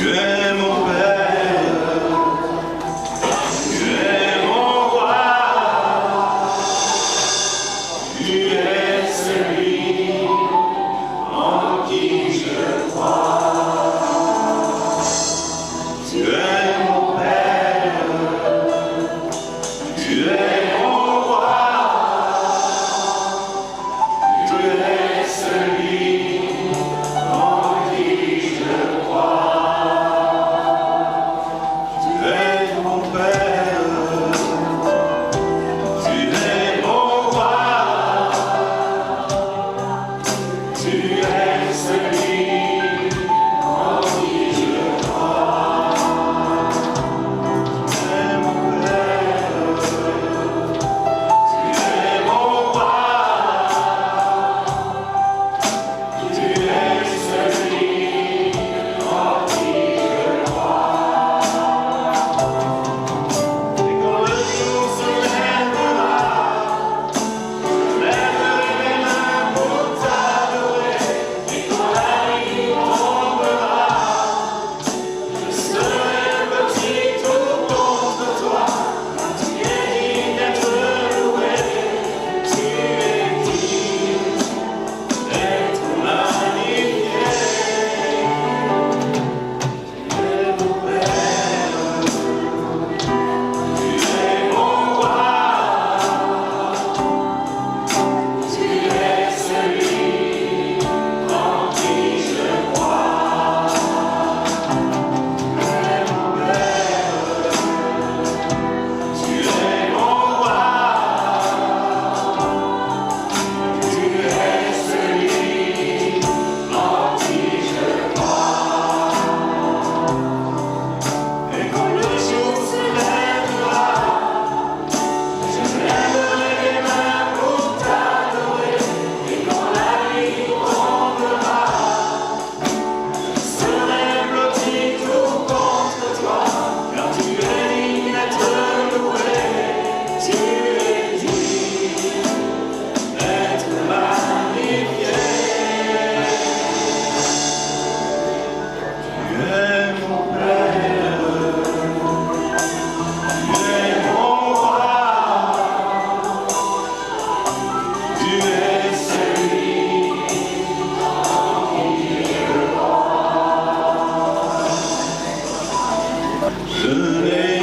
es mon Père, tu es mon roi, tu es celui en qui je crois. Tu es mon Père, tu es mon roi, tu es celui en qui je crois. Tu es mon Père, tu es mon roi, tu es celui en qui je crois. Tu es mon Père, tu es mon roi, tu es celui en qui je crois. Et quand le jour se lèvera, je lèverai mes mains pour t'adorer. Et quand la nuit tombera, je serai petit tout contre toi. Tu es digne d'être loué, tu es digne d'être magnifié. Tu es mon Père, tu es mon roi, tu es celui en qui je crois. Tu es mon Père, tu es mon roi, tu es celui en qui je crois. Et quand le jour se lèvera, je lèverai les mains pour t'adorer. Et quand la nuit tombera, je serai blotti tout contre toi. Car tu es digne d'être loué, tu es digne d'être magnifié. Tu es mon Père, tu es mon roi, tu es celui en qui je crois. Je n'ai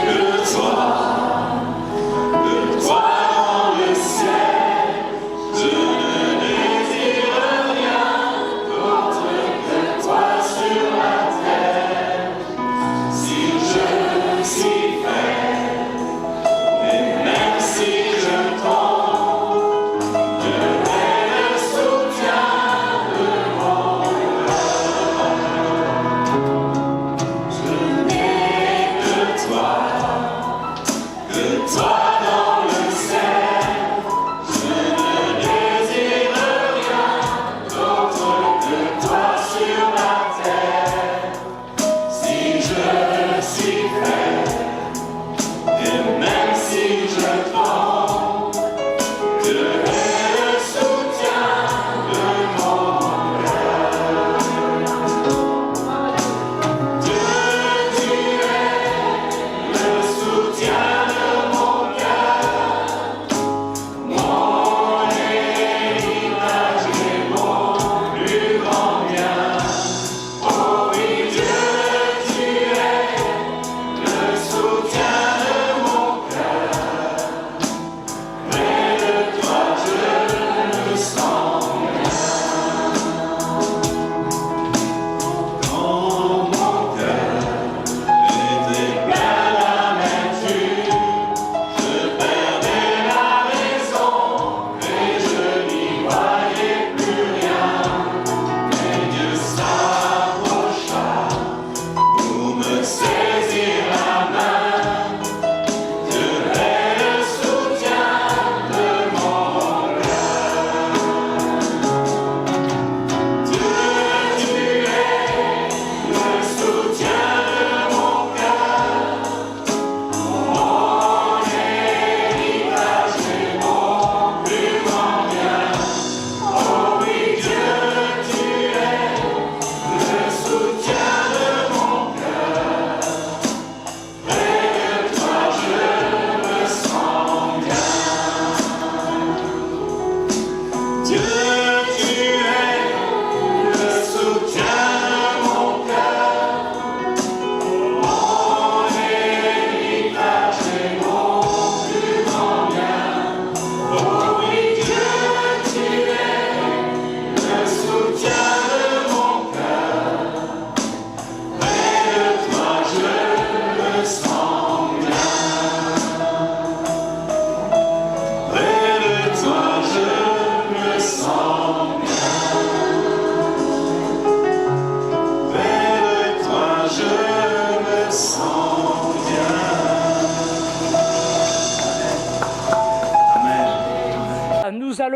que toi dans le ciel, je ne désire rien d'autre que toi sur la terre. Si je suis faible, et même si je tombe, je vais le soutien de mon cœur. Je n'ai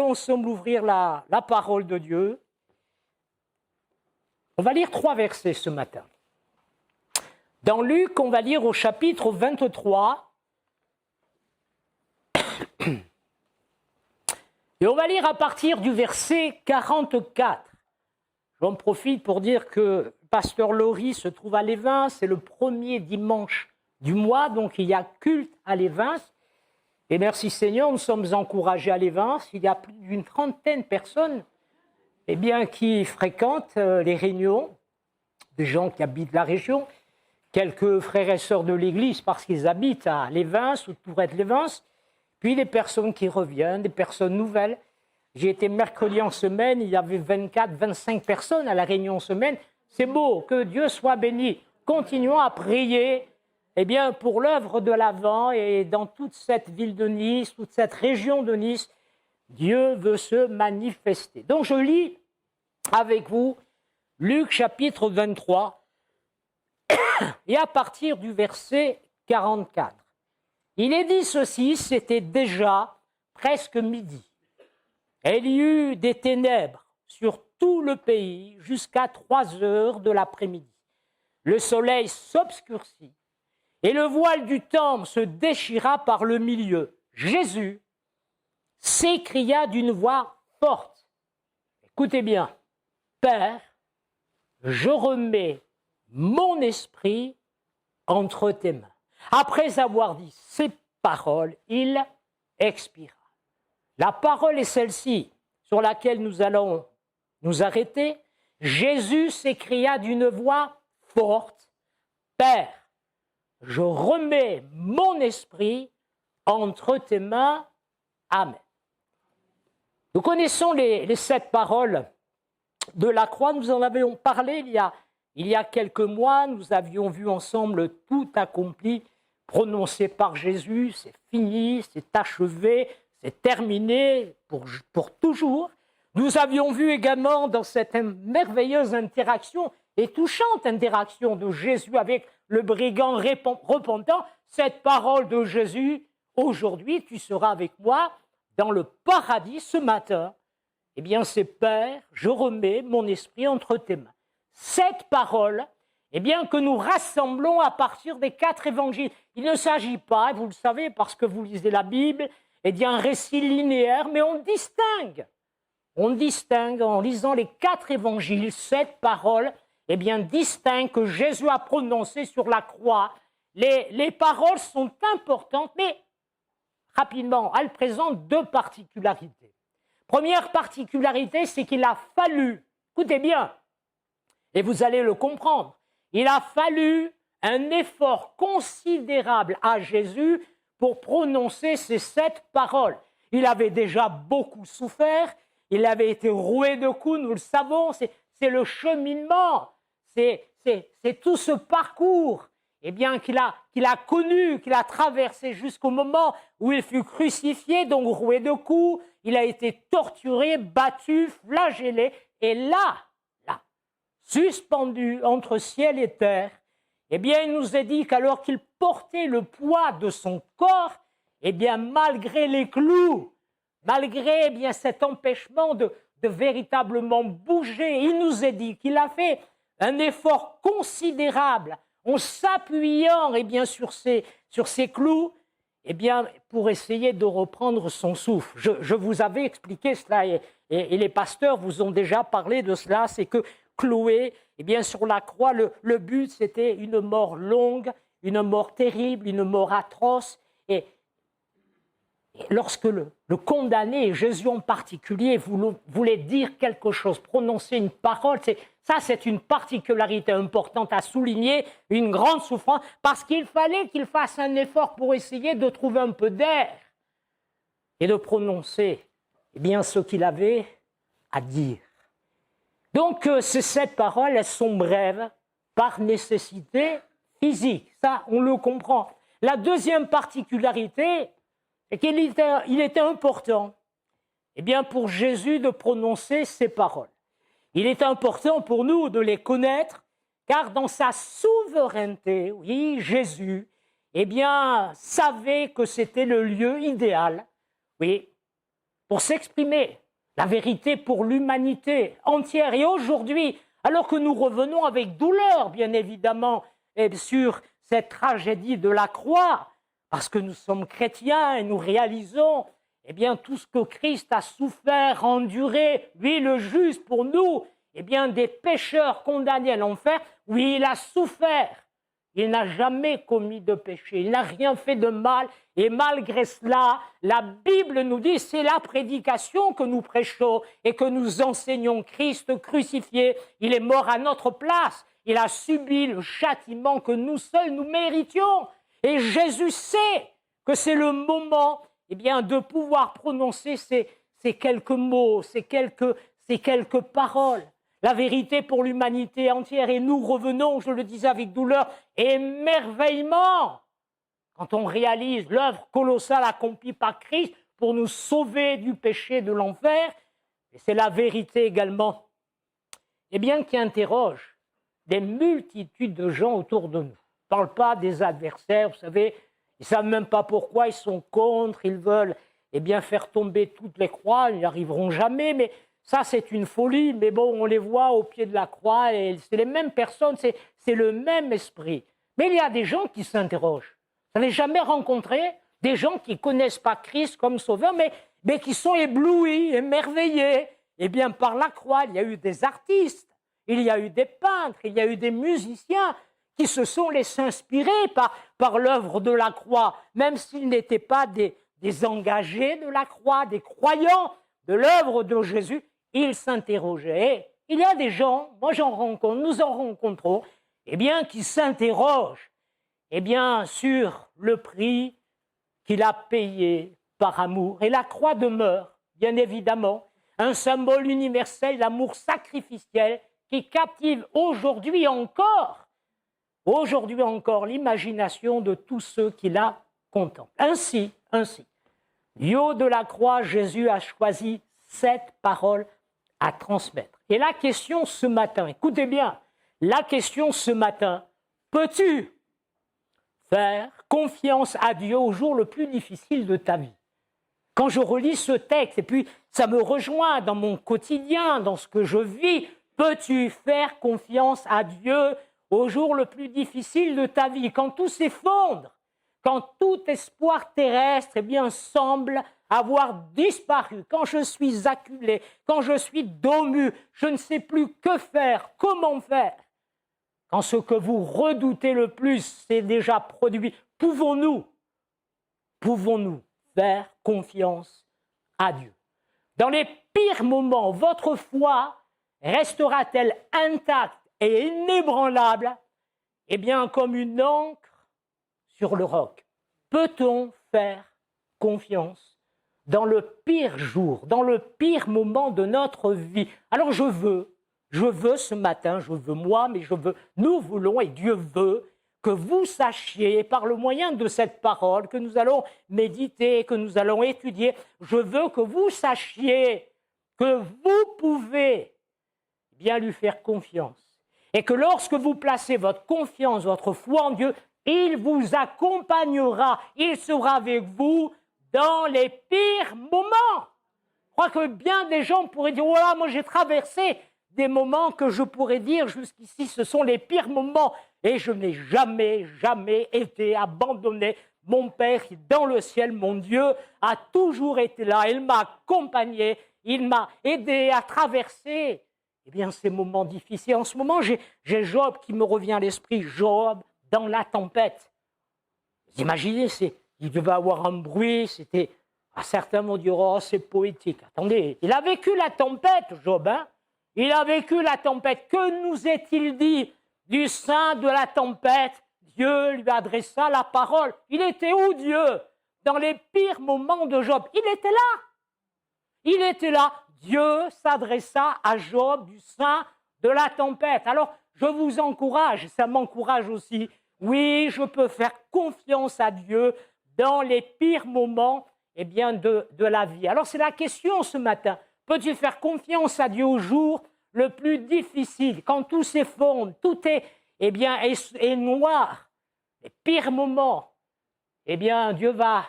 allons ensemble ouvrir la parole de Dieu. On va lire 3 versets ce matin. Dans Luc, on va lire au chapitre 23. Et on va lire à partir du verset 44. J'en profite pour dire que Pasteur Laurie se trouve à Lévins, c'est le premier dimanche du mois, donc il y a culte à Lévins. Et merci Seigneur, nous sommes encouragés à Lévins. Il y a plus d'une 30aine de personnes qui fréquentent les réunions, des gens qui habitent la région, quelques frères et sœurs de l'Église parce qu'ils habitent à Lévins ou Tourette-Lévins, puis des personnes qui reviennent, des personnes nouvelles. J'ai été mercredi en semaine, il y avait 24-25 personnes à la réunion en semaine. C'est beau, que Dieu soit béni. Continuons à prier pour l'œuvre de l'Avent et dans toute cette ville de Nice, toute cette région de Nice, Dieu veut se manifester. Donc je lis avec vous Luc chapitre 23 et à partir du verset 44. Il est dit ceci, c'était déjà presque midi. Et il y eut des ténèbres sur tout le pays jusqu'à 3 heures de l'après-midi. Le soleil s'obscurcit et le voile du temple se déchira par le milieu. Jésus s'écria d'une voix forte. Écoutez bien, Père, je remets mon esprit entre tes mains. Après avoir dit ces paroles, il expira. La parole est celle-ci sur laquelle nous allons nous arrêter. Jésus s'écria d'une voix forte, Père, je remets mon esprit entre tes mains. Amen. Nous connaissons les 7 paroles de la croix. Nous en avions parlé il y a quelques mois. Nous avions vu ensemble tout accompli, prononcé par Jésus. C'est fini, c'est achevé, c'est terminé pour toujours. Nous avions vu également dans cette merveilleuse interaction et touchante interaction de Jésus avec le brigand repentant, cette parole de Jésus, aujourd'hui tu seras avec moi dans le paradis ce matin. Eh bien c'est Père, je remets mon esprit entre tes mains. Cette parole, que nous rassemblons à partir des 4 évangiles. Il ne s'agit pas, vous le savez parce que vous lisez la Bible, un récit linéaire, mais on distingue en lisant les 4 évangiles, cette parole, distingue que Jésus a prononcé sur la croix. Les paroles sont importantes, mais rapidement, elles présentent 2 particularités. Première particularité, c'est qu'il a fallu, écoutez bien, et vous allez le comprendre, il a fallu un effort considérable à Jésus pour prononcer ces 7 paroles. Il avait déjà beaucoup souffert, il avait été roué de coups, nous le savons, c'est le cheminement, c'est tout ce parcours qu'il a connu, qu'il a traversé jusqu'au moment où il fut crucifié, donc roué de coups, il a été torturé, battu, flagellé, et là, suspendu entre ciel et terre, il nous est dit qu'alors qu'il portait le poids de son corps, malgré les clous, malgré cet empêchement de véritablement bouger, il nous est dit qu'il a fait un effort considérable en s'appuyant sur ces clous pour essayer de reprendre son souffle. Je vous avais expliqué cela et les pasteurs vous ont déjà parlé de cela, c'est que cloué, sur la croix, le but c'était une mort longue, une mort terrible, une mort atroce. Et lorsque le condamné, Jésus en particulier, voulait dire quelque chose, prononcer une parole, c'est une particularité importante à souligner, une grande souffrance, parce qu'il fallait qu'il fasse un effort pour essayer de trouver un peu d'air et de prononcer ce qu'il avait à dire. Donc, ces 7 paroles, elles sont brèves par nécessité physique. Ça, on le comprend. La deuxième particularité, c'est qu'il était important pour Jésus de prononcer ces paroles. Il est important pour nous de les connaître, car dans sa souveraineté, oui, Jésus, savait que c'était le lieu idéal, oui, pour s'exprimer. La vérité pour l'humanité entière. Et aujourd'hui, alors que nous revenons avec douleur, bien évidemment, sur cette tragédie de la croix, parce que nous sommes chrétiens et nous réalisons eh bien, tout ce que Christ a souffert, enduré, lui le juste pour nous, eh bien, des pécheurs condamnés à l'enfer, oui, il a souffert. Il n'a jamais commis de péché, il n'a rien fait de mal, et malgré cela, la Bible nous dit, c'est la prédication que nous prêchons et que nous enseignons. Christ crucifié, il est mort à notre place, il a subi le châtiment que nous seuls nous méritions. Et Jésus sait que c'est le moment eh bien, de pouvoir prononcer ces quelques mots, ces quelques paroles. La vérité pour l'humanité entière. Et nous revenons, je le disais avec douleur, émerveillement, quand on réalise l'œuvre colossale accomplie par Christ pour nous sauver du péché de l'enfer. Et c'est la vérité également, eh bien, qui interroge des multitudes de gens autour de nous. Je ne parle pas des adversaires, vous savez, ils ne savent même pas pourquoi, ils sont contre, ils veulent eh bien, faire tomber toutes les croix, ils n'y arriveront jamais, mais ça c'est une folie, mais bon, on les voit au pied de la croix, et c'est les mêmes personnes, c'est le même esprit. Mais il y a des gens qui s'interrogent. Vous n'avez jamais rencontré des gens qui ne connaissent pas Christ comme sauveur, mais qui sont éblouis, émerveillés eh bien, par la croix. Il y a eu des artistes, il y a eu des peintres, il y a eu des musiciens qui se sont laissés inspirer par l'œuvre de la croix, même s'ils n'étaient pas des engagés de la croix, des croyants de l'œuvre de Jésus, ils s'interrogeaient. Il y a des gens, moi j'en rencontre, nous en rencontrons, eh bien, qui s'interrogent eh bien, sur le prix qu'il a payé par amour. Et la croix demeure, bien évidemment, un symbole universel d'amour sacrificiel qui captive aujourd'hui encore l'imagination de tous ceux qui la contemplent. Ainsi, du haut de la croix, Jésus a choisi 7 paroles à transmettre. Et la question ce matin, écoutez bien, la question ce matin, peux-tu faire confiance à Dieu au jour le plus difficile de ta vie? Quand je relis ce texte, et puis ça me rejoint dans mon quotidien, dans ce que je vis, peux-tu faire confiance à Dieu au jour le plus difficile de ta vie, quand tout s'effondre, quand tout espoir terrestre eh bien, semble avoir disparu, quand je suis acculé, quand je suis dos nu, je ne sais plus que faire, comment faire, quand ce que vous redoutez le plus s'est déjà produit, pouvons-nous faire confiance à Dieu? Dans les pires moments, votre foi restera-t-elle intacte et inébranlable, eh bien comme une encre sur le roc? Peut-on faire confiance dans le pire jour, dans le pire moment de notre vie? Alors je veux ce matin, nous voulons et Dieu veut que vous sachiez par le moyen de cette parole que nous allons méditer, que nous allons étudier, je veux que vous sachiez que vous pouvez bien lui faire confiance. Et que lorsque vous placez votre confiance, votre foi en Dieu, il vous accompagnera, il sera avec vous dans les pires moments. Je crois que bien des gens pourraient dire, voilà, moi j'ai traversé des moments que je pourrais dire jusqu'ici, ce sont les pires moments. Et je n'ai jamais été abandonné. Mon Père qui est dans le ciel, mon Dieu, a toujours été là. Il m'a accompagné, il m'a aidé à traverser eh bien, ces moments difficiles. En ce moment, j'ai Job qui me revient à l'esprit. Job dans la tempête. Vous imaginez, il devait avoir un bruit, c'était... certains vont dire, oh, c'est poétique. Attendez, il a vécu la tempête, Job, hein? Il a vécu la tempête. Que nous est-il dit du sein de la tempête? Dieu lui adressa la parole. Il était où, Dieu? Dans les pires moments de Job. Il était là. Il était là. Dieu s'adressa à Job du sein de la tempête. Alors, je vous encourage, ça m'encourage aussi. Oui, je peux faire confiance à Dieu dans les pires moments eh bien, de la vie. Alors, c'est la question ce matin. Peux-tu faire confiance à Dieu au jour le plus difficile, quand tout s'effondre, tout est noir, les pires moments? Eh bien, Dieu va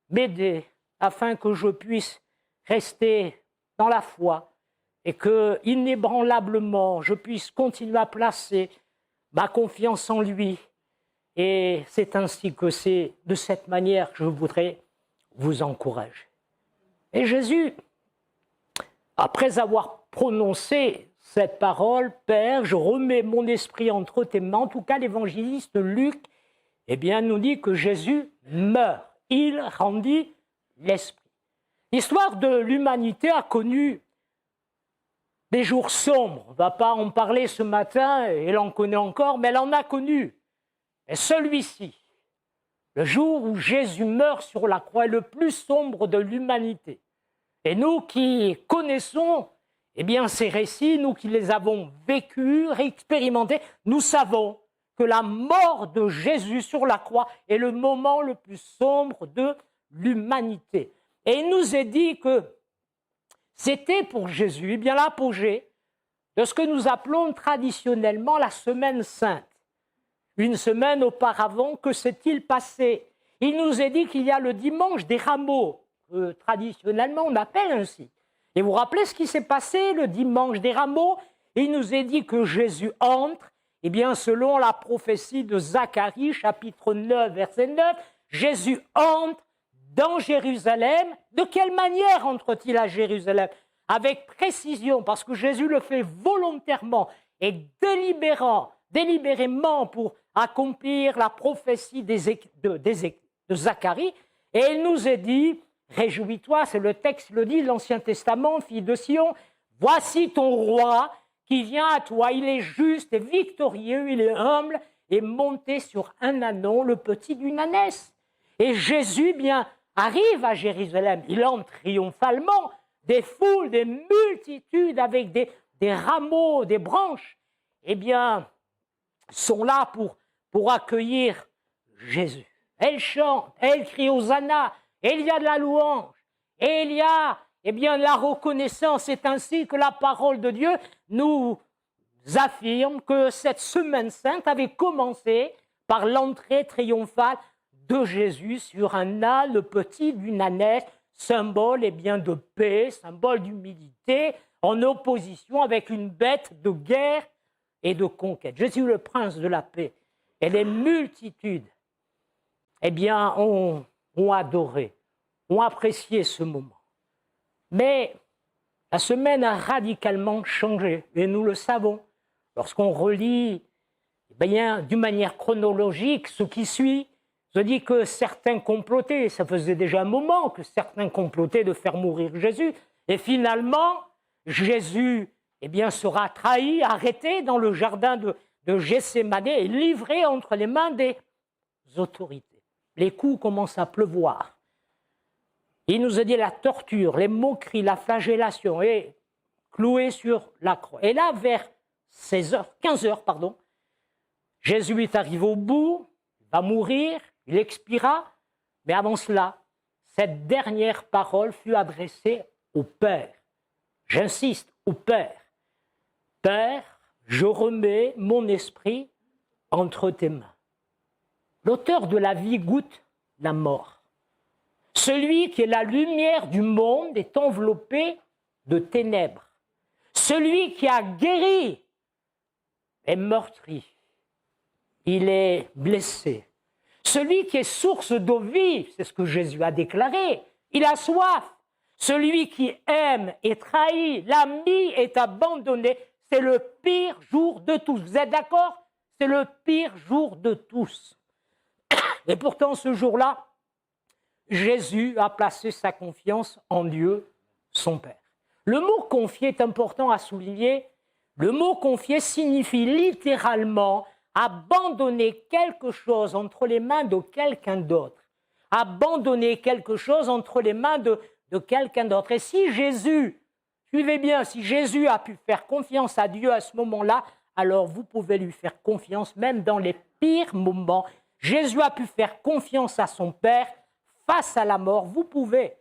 m'aider afin que je puisse rester dans la foi et que, inébranlablement, je puisse continuer à placer ma confiance en lui. Et c'est ainsi que c'est de cette manière que je voudrais vous encourager. Et Jésus, après avoir prononcé cette parole, « Père, je remets mon esprit entre tes mains », en tout cas l'évangéliste Luc, eh bien, nous dit que Jésus meurt. Il rendit l'esprit. L'histoire de l'humanité a connu des jours sombres. On ne va pas en parler ce matin, et elle en connaît encore, mais elle en a connu. Et celui-ci, le jour où Jésus meurt sur la croix, est le plus sombre de l'humanité. Et nous qui connaissons eh bien, ces récits, nous qui les avons vécus, expérimentés, nous savons que la mort de Jésus sur la croix est le moment le plus sombre de l'humanité. Et il nous est dit que c'était pour Jésus eh bien l'apogée de ce que nous appelons traditionnellement la Semaine Sainte. Une semaine auparavant, que s'est-il passé? Il nous est dit qu'il y a le dimanche des rameaux, que traditionnellement on appelle ainsi. Et vous vous rappelez ce qui s'est passé le dimanche des rameaux? Il nous est dit que Jésus entre, eh bien selon la prophétie de Zacharie, chapitre 9, verset 9, Jésus entre dans Jérusalem. De quelle manière entre-t-il à Jérusalem? Avec précision, parce que Jésus le fait volontairement et délibérément pour accomplir la prophétie de Zacharie. Et il nous est dit, réjouis-toi, c'est le texte le dit, l'Ancien Testament, fille de Sion, voici ton roi qui vient à toi, il est juste et victorieux, il est humble et monté sur un ânon, le petit d'une ânesse. Et Jésus, bien, arrive à Jérusalem, il entre triomphalement, des foules, des multitudes avec des rameaux, des branches, eh bien, sont là pour accueillir Jésus. Elles chantent, elles crient Hosanna, et il y a de la louange, et il y a eh bien, la reconnaissance. C'est ainsi que la parole de Dieu nous affirme que cette semaine sainte avait commencé par l'entrée triomphale de Jésus sur un âne, le petit d'une ânesse, symbole eh bien, de paix, symbole d'humilité, en opposition avec une bête de guerre et de conquête. Jésus, le prince de la paix, et les multitudes eh bien, ont adoré, ont apprécié ce moment. Mais la semaine a radicalement changé, et nous le savons. Lorsqu'on relit eh bien, d'une manière chronologique ce qui suit, se dit que certains complotaient, ça faisait déjà un moment que certains complotaient de faire mourir Jésus, et finalement, Jésus eh bien, sera trahi, arrêté dans le jardin de Gethsémane et livré entre les mains des autorités. Les coups commencent à pleuvoir. Il nous a dit la torture, les moqueries, la flagellation, et cloué sur la croix. Et là, vers 15 heures, Jésus est arrivé au bout, il va mourir, il expira, mais avant cela, cette dernière parole fut adressée au Père. J'insiste, au Père. Père, je remets mon esprit entre tes mains. L'auteur de la vie goûte la mort. Celui qui est la lumière du monde est enveloppé de ténèbres. Celui qui a guéri est meurtri. Il est blessé. Celui qui est source d'eau vive, c'est ce que Jésus a déclaré, il a soif. Celui qui aime est trahi, l'ami est abandonné. C'est le pire jour de tous. Vous êtes d'accord? C'est le pire jour de tous. Et pourtant, ce jour-là, Jésus a placé sa confiance en Dieu, son Père. Le mot « confier » est important à souligner. Le mot « confier » signifie littéralement abandonner quelque chose entre les mains de quelqu'un d'autre. Abandonner quelque chose entre les mains de quelqu'un d'autre. Et si Jésus, suivez bien, si Jésus a pu faire confiance à Dieu à ce moment-là, alors vous pouvez lui faire confiance même dans les pires moments. Jésus a pu faire confiance à son Père face à la mort. Vous pouvez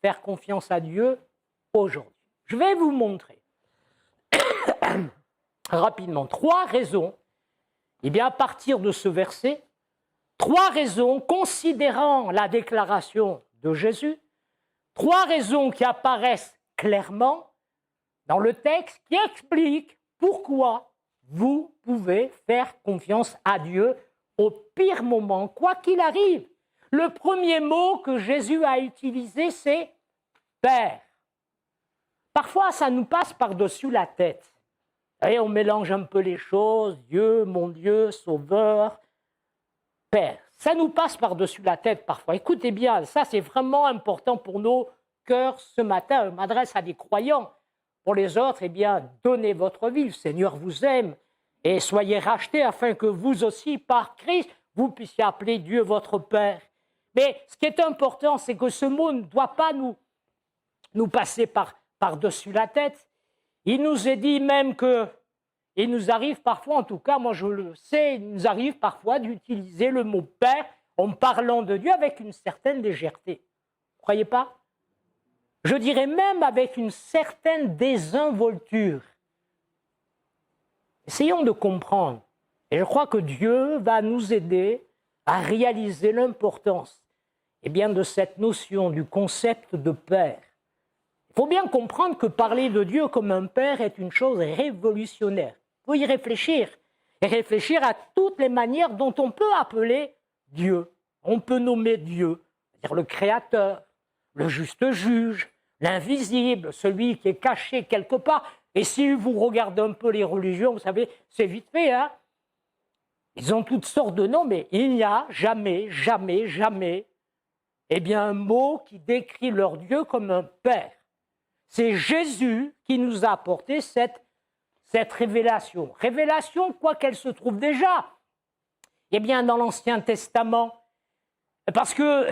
faire confiance à Dieu aujourd'hui. Je vais vous montrer rapidement 3 raisons, eh bien à partir de ce verset, 3 raisons considérant la déclaration de Jésus, 3 raisons qui apparaissent clairement dans le texte qui expliquent pourquoi vous pouvez faire confiance à Dieu au pire moment, quoi qu'il arrive. Le premier mot que Jésus a utilisé, c'est « Père ». Parfois, ça nous passe par-dessus la tête. Et on mélange un peu les choses, Dieu, mon Dieu, Sauveur, Père. Ça nous passe par-dessus la tête parfois. Écoutez bien, ça c'est vraiment important pour nos cœurs ce matin. Je m'adresse à des croyants. Pour les autres, eh bien, donnez votre vie. Le Seigneur vous aime et soyez rachetés afin que vous aussi, par Christ, vous puissiez appeler Dieu votre Père. Mais ce qui est important, c'est que ce mot ne doit pas nous passer par-dessus la tête. Il nous est dit même que, il nous arrive parfois, en tout cas, moi je le sais, il nous arrive parfois d'utiliser le mot « Père » en parlant de Dieu avec une certaine légèreté. Vous ne croyez pas? Je dirais même avec une certaine désinvolture. Essayons de comprendre. Et je crois que Dieu va nous aider à réaliser l'importance de cette notion du concept de Père. Il faut bien comprendre que parler de Dieu comme un Père est une chose révolutionnaire. Il faut y réfléchir. Et réfléchir à toutes les manières dont on peut appeler Dieu. On peut nommer Dieu, c'est-à-dire le Créateur, le juste juge, l'invisible, celui qui est caché quelque part. Et si vous regardez un peu les religions, vous savez, c'est vite fait, hein? Ils ont toutes sortes de noms, mais il n'y a jamais un mot qui décrit leur Dieu comme un Père. C'est Jésus qui nous a apporté cette révélation. Révélation, quoi qu'elle se trouve déjà, dans l'Ancien Testament. Parce que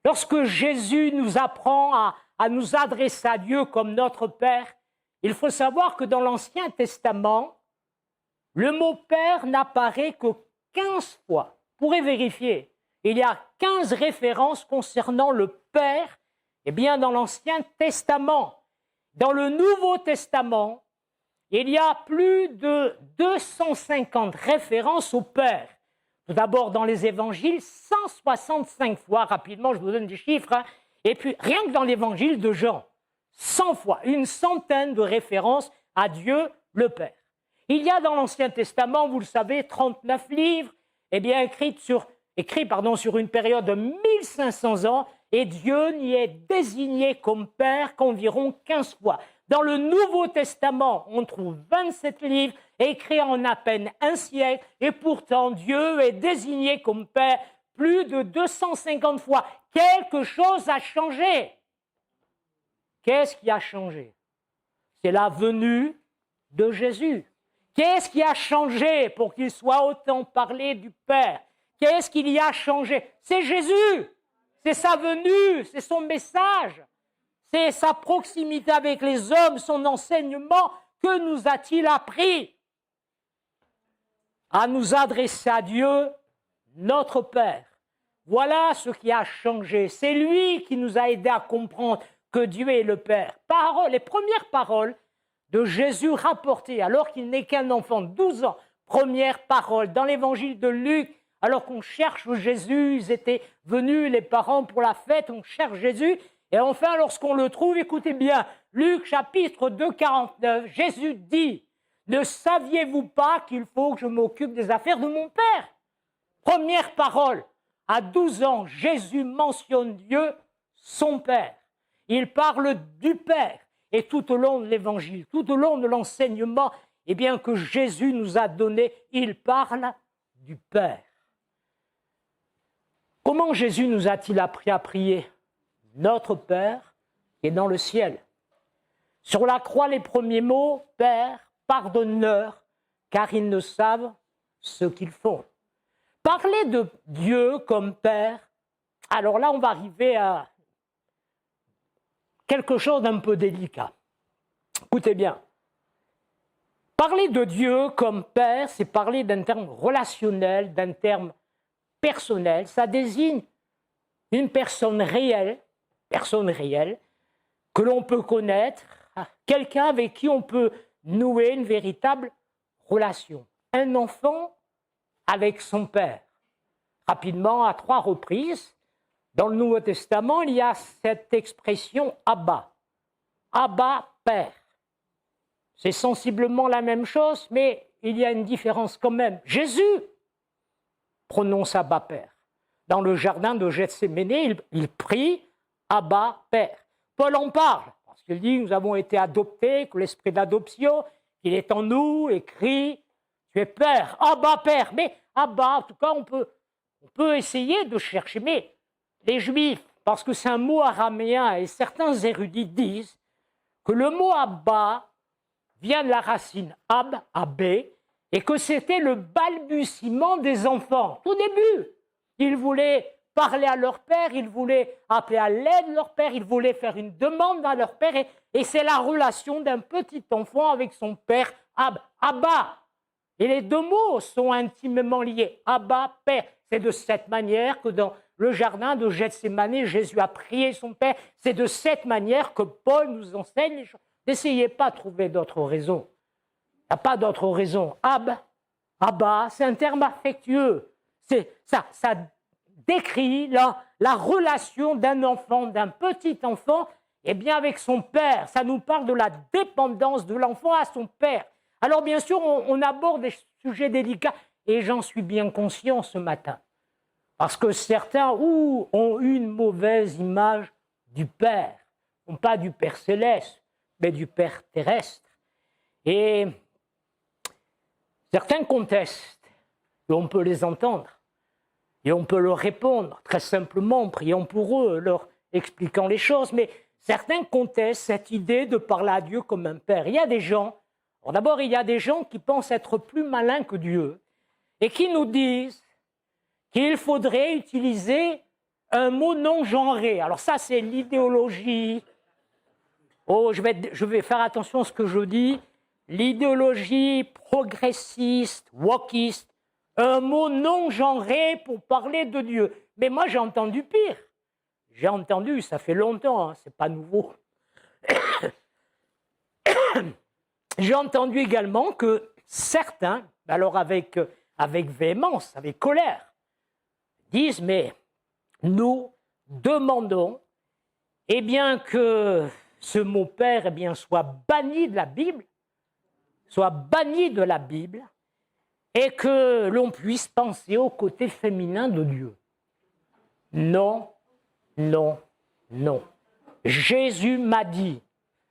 lorsque Jésus nous apprend à nous adresser à Dieu comme notre Père, il faut savoir que dans l'Ancien Testament, le mot « Père » n'apparaît que 15 fois. Vous pourrez vérifier. Il y a 15 références concernant le Père dans l'Ancien Testament. Dans le Nouveau Testament, il y a plus de 250 références au Père. Tout d'abord, dans les évangiles, 165 fois, rapidement, je vous donne des chiffres, hein. Et puis rien que dans l'évangile de Jean, 100 fois, une centaine de références à Dieu le Père. Il y a dans l'Ancien Testament, vous le savez, 39 livres, écrits sur une période de 1500 ans, et Dieu n'y est désigné comme Père qu'environ 15 fois. Dans le Nouveau Testament, on trouve 27 livres écrits en à peine un siècle, et pourtant Dieu est désigné comme Père plus de 250 fois. Quelque chose a changé. Qu'est-ce qui a changé? C'est la venue de Jésus. Qu'est-ce qui a changé pour qu'il soit autant parlé du Père? Qu'est-ce qu'il y a changé? C'est Jésus. C'est sa venue, c'est son message, c'est sa proximité avec les hommes, son enseignement. Que nous a-t-il appris? À nous adresser à Dieu, notre Père. Voilà ce qui a changé. C'est lui qui nous a aidés à comprendre que Dieu est le Père. Les premières paroles de Jésus rapportées alors qu'il n'est qu'un enfant, 12 ans, premières paroles dans l'évangile de Luc. Alors qu'on cherche Jésus, ils étaient venus, les parents, pour la fête, on cherche Jésus. Et enfin, lorsqu'on le trouve, écoutez bien, Luc chapitre 2, 49, Jésus dit « Ne saviez-vous pas qu'il faut que je m'occupe des affaires de mon Père ?» Première parole, à 12 ans, Jésus mentionne Dieu, son Père. Il parle du Père. Et tout au long de l'Évangile, tout au long de l'enseignement, que Jésus nous a donné, il parle du Père. Comment Jésus nous a-t-il appris à prier? Notre Père qui est dans le ciel. Sur la croix, les premiers mots, Père, pardonne-leur, car ils ne savent ce qu'ils font. Parler de Dieu comme Père, alors là, on va arriver à quelque chose d'un peu délicat. Écoutez bien. Parler de Dieu comme Père, c'est parler d'un terme relationnel, d'un terme personnel. Ça désigne une personne réelle, que l'on peut connaître, quelqu'un avec qui on peut nouer une véritable relation. Un enfant avec son père. Rapidement, à 3 reprises, Dans le Nouveau Testament, il y a cette expression Abba. Abba, Père. C'est sensiblement la même chose, mais il y a une différence quand même. Jésus prononce Abba, Père. Dans le jardin de Gethsémane, il prie Abba, Père. Paul en parle, parce qu'il dit nous avons été adoptés, que l'esprit d'adoption, qu'il est en nous, écrit tu es Père, Abba, Père. Mais Abba, en tout cas, on peut essayer de chercher. Mais les Juifs, parce que c'est un mot araméen, et certains érudits disent que le mot Abba vient de la racine ab, abé, et que c'était le balbutiement des enfants. Au début, ils voulaient parler à leur père, ils voulaient appeler à l'aide leur père, ils voulaient faire une demande à leur père, et c'est la relation d'un petit enfant avec son père, Abba. Et les deux mots sont intimement liés, Abba, Père. C'est de cette manière que dans le jardin de Gethsémane, Jésus a prié son Père. C'est de cette manière que Paul nous enseigne les choses. N'essayez pas de trouver d'autres raisons. Il n'y a pas d'autre raison. Abba, c'est un terme affectueux. Ça décrit la relation d'un enfant, d'un petit enfant, avec son père. Ça nous parle de la dépendance de l'enfant à son père. Alors bien sûr, on aborde des sujets délicats, et j'en suis bien conscient ce matin. Parce que certains ont eu une mauvaise image du Père, non pas du Père céleste, mais du Père terrestre. Et certains contestent, et on peut les entendre, et on peut leur répondre très simplement en priant pour eux, leur expliquant les choses, mais certains contestent cette idée de parler à Dieu comme un Père. Il y a des gens, d'abord il y a des gens qui pensent être plus malins que Dieu, et qui nous disent qu'il faudrait utiliser un mot non genré. Alors ça, c'est l'idéologie. Je vais faire attention à ce que je dis. L'idéologie progressiste, wokiste, un mot non genré pour parler de Dieu. Mais moi, j'ai entendu pire. J'ai entendu, ça fait longtemps, hein, c'est pas nouveau. J'ai entendu également que certains, alors avec véhémence, avec colère, disent, mais nous demandons que ce mot Père soit banni de la Bible, et que l'on puisse penser au côté féminin de Dieu. Non, non, non. Jésus m'a dit,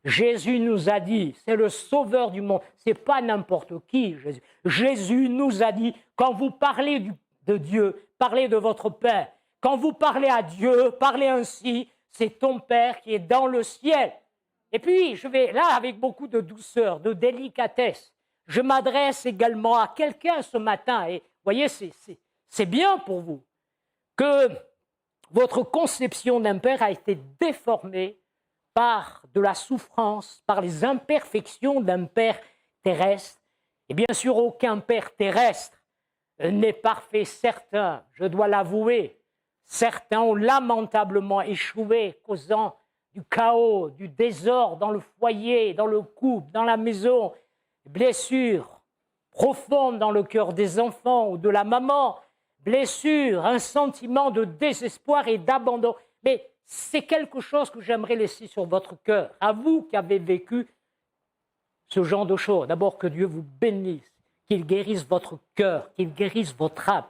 Jésus nous a dit, c'est le sauveur du monde, c'est pas n'importe qui, Jésus. Jésus nous a dit, quand vous parlez de Dieu, parlez de votre Père. Quand vous parlez à Dieu, parlez ainsi, c'est ton Père qui est dans le ciel. Et puis, je vais là avec beaucoup de douceur, de délicatesse. Je m'adresse également à quelqu'un ce matin, et vous voyez, c'est bien pour vous, que votre conception d'un Père a été déformée par de la souffrance, par les imperfections d'un Père terrestre. Et bien sûr, aucun Père terrestre n'est parfait, certain, je dois l'avouer. Certains ont lamentablement échoué, causant du chaos, du désordre dans le foyer, dans le couple, dans la maison, blessures profondes dans le cœur des enfants ou de la maman, blessures, un sentiment de désespoir et d'abandon. Mais c'est quelque chose que j'aimerais laisser sur votre cœur, à vous qui avez vécu ce genre de choses. D'abord, que Dieu vous bénisse, qu'il guérisse votre cœur, qu'il guérisse votre âme.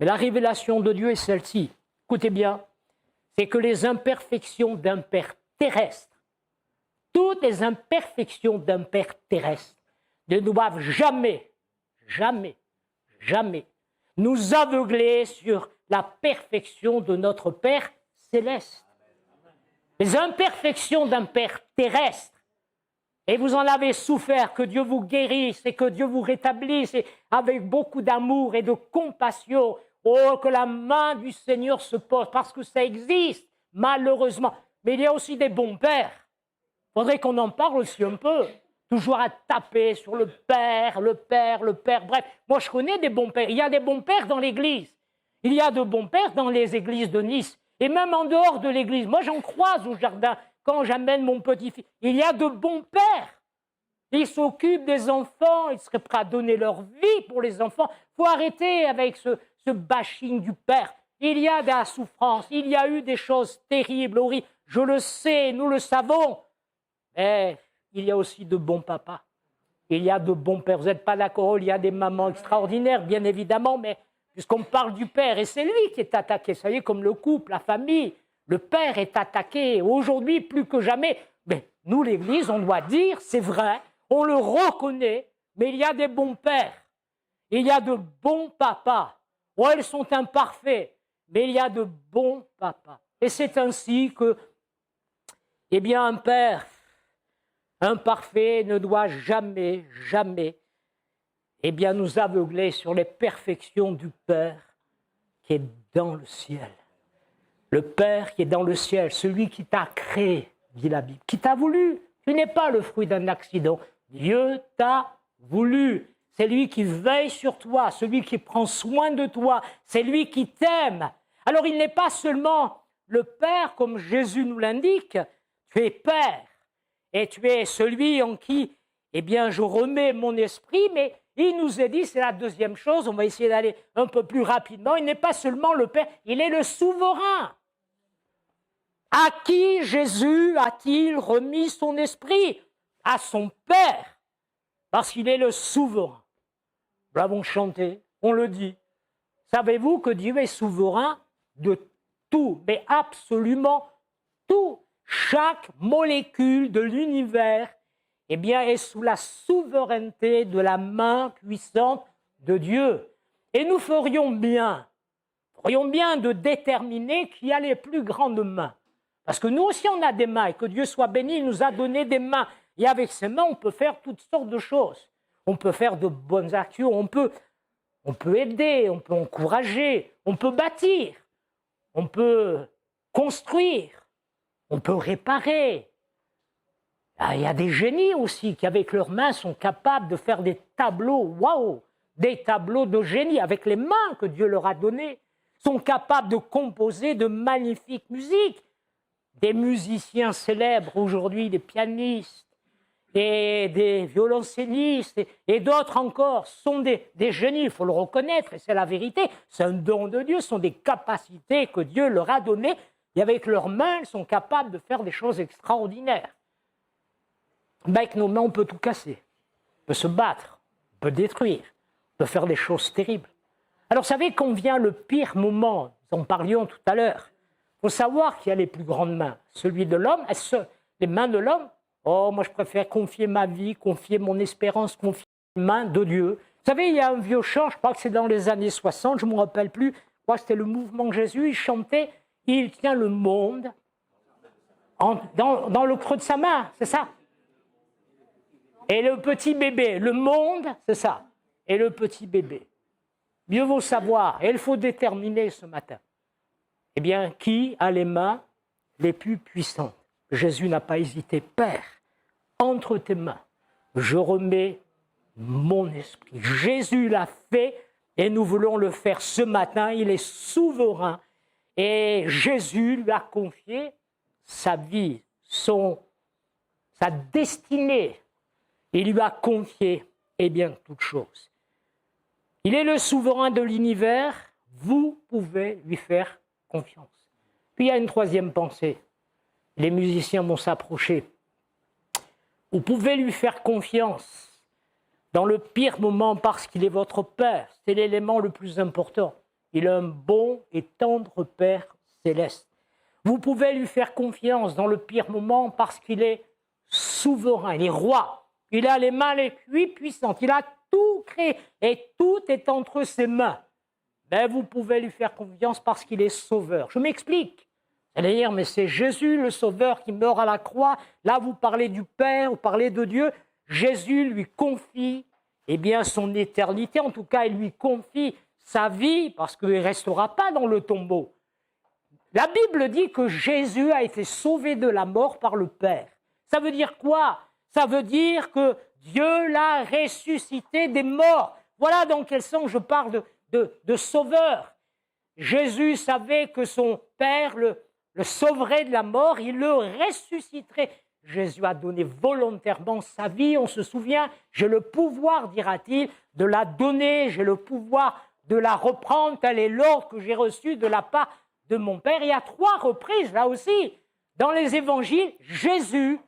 Mais la révélation de Dieu est celle-ci. Écoutez bien, c'est que les imperfections d'un Père terrestre, toutes les imperfections d'un Père terrestre, ne doivent jamais, jamais, jamais nous aveugler sur la perfection de notre Père céleste. Les imperfections d'un Père terrestre, et vous en avez souffert, que Dieu vous guérisse et que Dieu vous rétablisse et avec beaucoup d'amour et de compassion. Oh, que la main du Seigneur se pose, parce que ça existe, malheureusement. Mais il y a aussi des bons pères. Il faudrait qu'on en parle aussi un peu. Toujours à taper sur le Père, le Père, le Père. Bref, moi je connais des bons pères. Il y a des bons pères dans l'Église. Il y a de bons pères dans les églises de Nice. Et même en dehors de l'Église. Moi j'en croise au jardin quand j'amène mon petit-fils. Il y a de bons pères. Ils s'occupent des enfants. Ils seraient prêts à donner leur vie pour les enfants. Il faut arrêter avec ce bashing du Père. il y a de la souffrance, il y a eu des choses terribles, horribles. Je le sais, nous le savons. Mais il y a aussi de bons papas. Il y a de bons pères. Vous n'êtes pas d'accord, il y a des mamans extraordinaires, bien évidemment, mais puisqu'on parle du père, et c'est lui qui est attaqué, vous savez, comme le couple, la famille, le père est attaqué aujourd'hui plus que jamais. Mais nous, l'Église, on doit dire, c'est vrai, on le reconnaît, mais il y a des bons pères, il y a de bons papas. Oh, ils sont imparfaits, mais il y a de bons papas. Et c'est ainsi que, eh bien, un père imparfait ne doit jamais, jamais, eh bien, nous aveugler sur les perfections du Père qui est dans le ciel. Le Père qui est dans le ciel, celui qui t'a créé, dit la Bible, qui t'a voulu. Tu n'es pas le fruit d'un accident. Dieu t'a voulu. C'est lui qui veille sur toi, celui qui prend soin de toi, c'est lui qui t'aime. Alors il n'est pas seulement le Père, comme Jésus nous l'indique, tu es Père, et tu es celui en qui, eh bien, je remets mon esprit, mais il nous est dit, c'est la deuxième chose, on va essayer d'aller un peu plus rapidement, il n'est pas seulement le Père, il est le souverain. À qui Jésus a-t-il remis son esprit? À son Père, parce qu'il est le souverain. Nous l'avons chanté, on le dit. Savez-vous que Dieu est souverain de tout, mais absolument tout? Chaque molécule de l'univers, eh bien, est sous la souveraineté de la main puissante de Dieu. Et nous ferions bien de déterminer qui a les plus grandes mains. Parce que nous aussi, on a des mains, et que Dieu soit béni, il nous a donné des mains. Et avec ces mains, on peut faire toutes sortes de choses. On peut faire de bonnes actions, on peut aider, on peut encourager, on peut bâtir, on peut construire, on peut réparer. Il y a des génies aussi qui, avec leurs mains, sont capables de faire des tableaux, waouh, des tableaux de génie, avec les mains que Dieu leur a données, sont capables de composer de magnifiques musiques. Des musiciens célèbres aujourd'hui, des pianistes, et des violoncellistes, et d'autres encore, sont des génies, il faut le reconnaître, et c'est la vérité, c'est un don de Dieu, ce sont des capacités que Dieu leur a données, et avec leurs mains, ils sont capables de faire des choses extraordinaires. Ben, avec nos mains, on peut tout casser, on peut se battre, on peut détruire, on peut faire des choses terribles. Alors, vous savez, quand vient le pire moment, nous en parlions tout à l'heure, il faut savoir qui a les plus grandes mains, celui de l'homme, les mains de l'homme. Oh, moi, je préfère confier ma vie, confier mon espérance, confier les mains de Dieu. Vous savez, il y a un vieux chant, je crois que c'est dans les années 60, je ne me rappelle plus, je crois que c'était le mouvement Jésus, il chantait « Il tient le monde dans le creux de sa main », c'est ça. Et le petit bébé, le monde, c'est ça. Et le petit bébé. Mieux vaut savoir, et il faut déterminer ce matin, eh bien, qui a les mains les plus puissantes. Jésus n'a pas hésité. Père, entre tes mains, je remets mon esprit. Jésus l'a fait et nous voulons le faire ce matin. Il est souverain et Jésus lui a confié sa vie, sa destinée. Il lui a confié, eh bien, toutes choses. Il est le souverain de l'univers. Vous pouvez lui faire confiance. Puis il y a une troisième pensée. Les musiciens vont s'approcher. Vous pouvez lui faire confiance dans le pire moment parce qu'il est votre Père. C'est l'élément le plus important. Il est un bon et tendre Père céleste. Vous pouvez lui faire confiance dans le pire moment parce qu'il est souverain, il est roi. Il a les mains les plus puissantes. Il a tout créé et tout est entre ses mains. Mais vous pouvez lui faire confiance parce qu'il est sauveur. Je m'explique. Vous allez dire, mais c'est Jésus le Sauveur qui meurt à la croix. Là, vous parlez du Père, vous parlez de Dieu. Jésus lui confie eh bien, son éternité. En tout cas, il lui confie sa vie parce qu'il ne restera pas dans le tombeau. La Bible dit que Jésus a été sauvé de la mort par le Père. Ça veut dire quoi? Ça veut dire que Dieu l'a ressuscité des morts. Voilà dans quel sens je parle de sauveur. Jésus savait que son Père le sauverait de la mort, il le ressusciterait. Jésus a donné volontairement sa vie, on se souvient, j'ai le pouvoir, dira-t-il, de la donner, j'ai le pouvoir de la reprendre, tel est l'ordre que j'ai reçu de la part de mon Père. Et à 3 reprises, là aussi, dans les évangiles, Jésus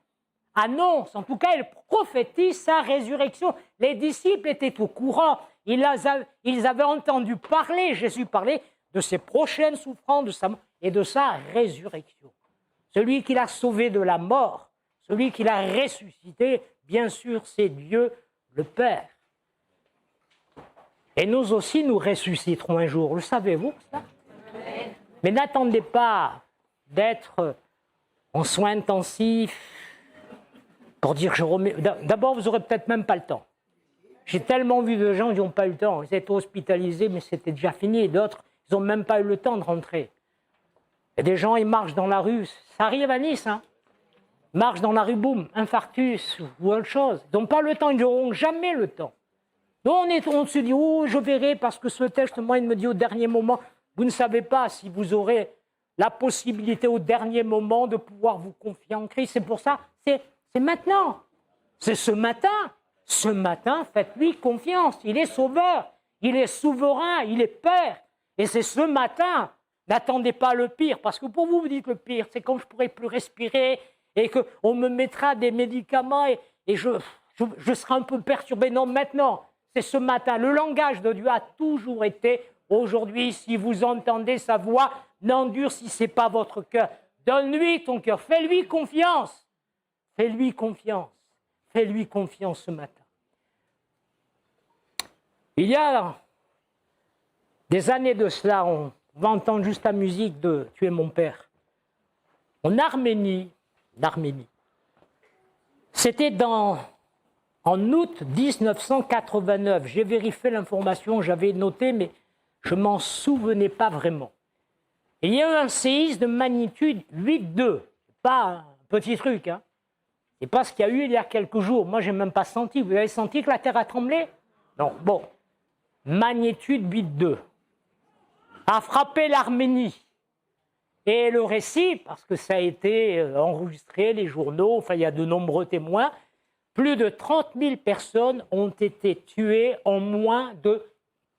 annonce, en tout cas, il prophétise sa résurrection. Les disciples étaient au courant, ils avaient entendu parler, Jésus parler de ses prochaines souffrances, de sa mort et de sa résurrection. Celui qui l'a sauvé de la mort, celui qui l'a ressuscité, bien sûr, c'est Dieu le Père. Et nous aussi, nous ressusciterons un jour. Le savez-vous, ça? Mais n'attendez pas d'être en soins intensifs pour dire que je remets... D'abord, vous n'aurez peut-être même pas le temps. J'ai tellement vu de gens qui n'ont pas eu le temps. Ils étaient hospitalisés, mais c'était déjà fini. Et d'autres, ils n'ont même pas eu le temps de rentrer. Et des gens, ils marchent dans la rue. Ça arrive à Nice, hein. Ils marchent dans la rue, boum, infarctus ou autre chose. Ils n'ont pas le temps, ils n'auront jamais le temps. Nous, on se dit, oh, je verrai, parce que ce texte, moi, il me dit au dernier moment, vous ne savez pas si vous aurez la possibilité au dernier moment de pouvoir vous confier en Christ. C'est pour ça, c'est maintenant. C'est ce matin. Ce matin, faites-lui confiance. Il est sauveur, il est souverain, il est Père. Et c'est ce matin. N'attendez pas le pire, parce que pour vous, vous dites le pire, c'est quand je ne pourrai plus respirer et qu'on me mettra des médicaments et je serai un peu perturbé. Non, maintenant, c'est ce matin. Le langage de Dieu a toujours été aujourd'hui, si vous entendez sa voix, n'endurcissez pas votre cœur. Donne-lui ton cœur, fais-lui confiance. Fais-lui confiance. Fais-lui confiance ce matin. Il y a des années de cela, on va entendre juste la musique de « Tu es mon Père ». En Arménie, c'était en août 1989. J'ai vérifié l'information, j'avais noté, mais je ne m'en souvenais pas vraiment. Il y a eu un séisme de magnitude 8,2. Pas un petit truc, hein. C'est pas ce qu'il y a eu il y a quelques jours. Moi, je n'ai même pas senti. Vous avez senti que la terre a tremblé? Non. Bon. Magnitude 8,2. A frappé l'Arménie. Et le récit, parce que ça a été enregistré, les journaux, enfin, il y a de nombreux témoins, plus de 30 000 personnes ont été tuées en moins de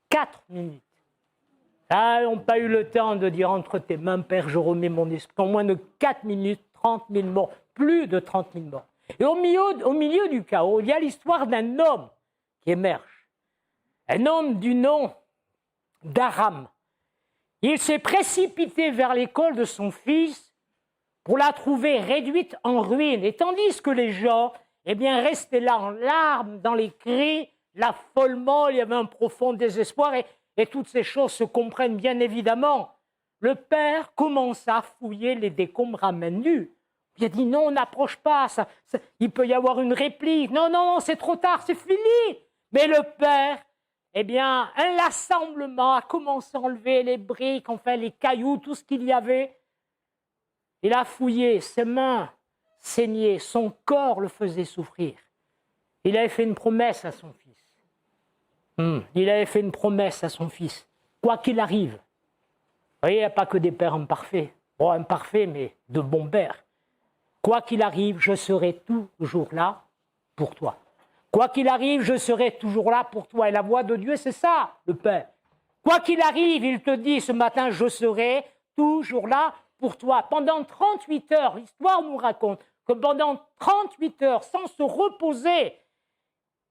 4 minutes. Ah, ils n'ont pas eu le temps de dire entre tes mains, Père, je remets mon esprit. En moins de 4 minutes, 30 000 morts. Plus de 30 000 morts. Et au milieu du chaos, il y a l'histoire d'un homme qui émerge. Un homme du nom d'Aram. Il s'est précipité vers l'école de son fils pour la trouver réduite en ruine. Et tandis que les gens restaient là en larmes, dans les cris, l'affolement, il y avait un profond désespoir. Et toutes ces choses se comprennent bien évidemment. Le père commença à fouiller les décombres à main nue. Il a dit non, on n'approche pas, il peut y avoir une réplique. Non, c'est trop tard, c'est fini. Mais le père, inlassablement a commencé à enlever les briques, enfin les cailloux, tout ce qu'il y avait. Il a fouillé, ses mains saignaient, son corps le faisait souffrir. Il avait fait une promesse à son fils. Il avait fait une promesse à son fils. Quoi qu'il arrive, vous voyez, il n'y a pas que des pères imparfaits. Bon, imparfaits, mais de bons pères. Quoi qu'il arrive, je serai toujours là pour toi. Quoi qu'il arrive, je serai toujours là pour toi. Et la voix de Dieu, c'est ça, le Père. Quoi qu'il arrive, il te dit ce matin, je serai toujours là pour toi. Pendant 38 heures, l'histoire nous raconte que pendant 38 heures, sans se reposer,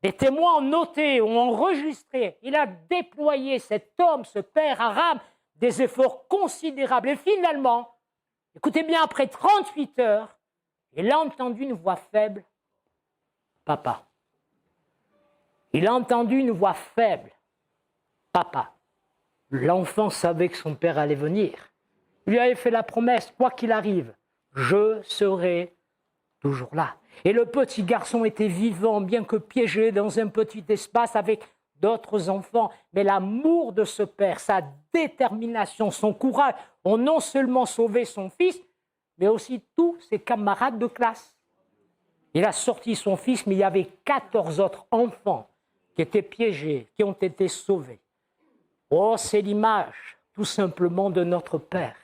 des témoins ont noté, ont enregistré. Il a déployé cet homme, ce père Aram, des efforts considérables. Et finalement, écoutez bien, après 38 heures, il a entendu une voix faible. Papa. Il a entendu une voix faible. Papa. L'enfant savait que son père allait venir. Il lui avait fait la promesse, quoi qu'il arrive, je serai toujours là. Et le petit garçon était vivant, bien que piégé dans un petit espace avec d'autres enfants. Mais l'amour de ce père, sa détermination, son courage ont non seulement sauvé son fils, mais aussi tous ses camarades de classe. Il a sorti son fils, mais il y avait 14 autres enfants qui étaient piégés, qui ont été sauvés. Oh, c'est l'image, tout simplement, de notre Père.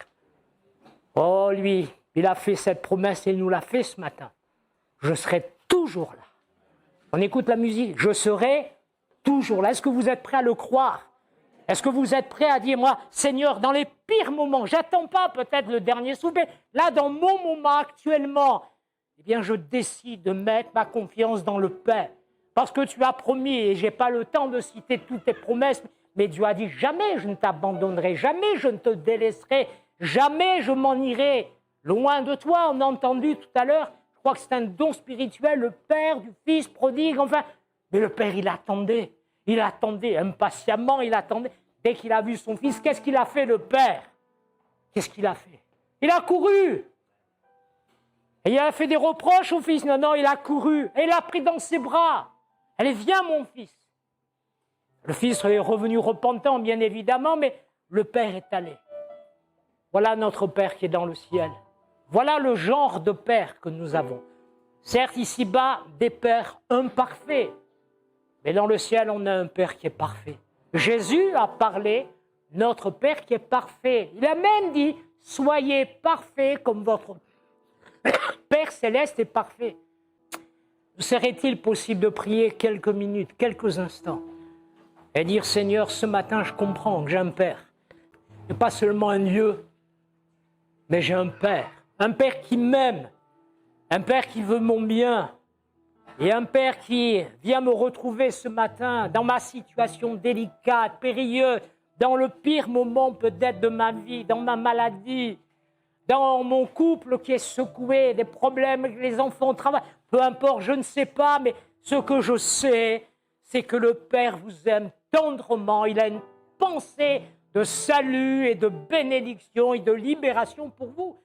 Oh, lui, il a fait cette promesse et il nous l'a fait ce matin. Je serai toujours là. On écoute la musique. Je serai toujours là. Est-ce que vous êtes prêts à le croire? Est-ce que vous êtes prêt à dire, moi, Seigneur, dans les pires moments, j'attends pas peut-être le dernier souffle, mais là, dans mon moment actuellement, eh bien, je décide de mettre ma confiance dans le Père. Parce que tu as promis, et je n'ai pas le temps de citer toutes tes promesses, mais Dieu a dit, jamais je ne t'abandonnerai, jamais je ne te délaisserai, jamais je m'en irai loin de toi. On a entendu tout à l'heure, je crois que c'est un don spirituel, le Père du Fils prodigue, enfin. Mais le Père, il attendait impatiemment, il attendait. Dès qu'il a vu son Fils, qu'est-ce qu'il a fait, le Père? Qu'est-ce qu'il a fait? Il a couru. Et il a fait des reproches au Fils. Non, non, il a couru. Et il l'a pris dans ses bras. Allez, viens, mon Fils. Le Fils est revenu repentant, bien évidemment, mais le Père est allé. Voilà notre Père qui est dans le ciel. Voilà le genre de Père que nous avons. Certes, ici-bas, des pères imparfaits. Mais dans le ciel, on a un Père qui est parfait. Jésus a parlé, notre Père qui est parfait. Il a même dit, soyez parfaits comme votre Père céleste est parfait. Serait-il possible de prier quelques minutes, quelques instants, et dire, Seigneur, ce matin, je comprends que j'ai un Père. Et pas seulement un Dieu, mais j'ai un Père qui m'aime, un Père qui veut mon bien, et un Père qui vient me retrouver ce matin dans ma situation délicate, périlleuse, dans le pire moment peut-être de ma vie, dans ma maladie, dans mon couple qui est secoué, des problèmes avec les enfants au travail, peu importe, je ne sais pas, mais ce que je sais, c'est que le Père vous aime tendrement, il a une pensée de salut et de bénédiction et de libération pour vous.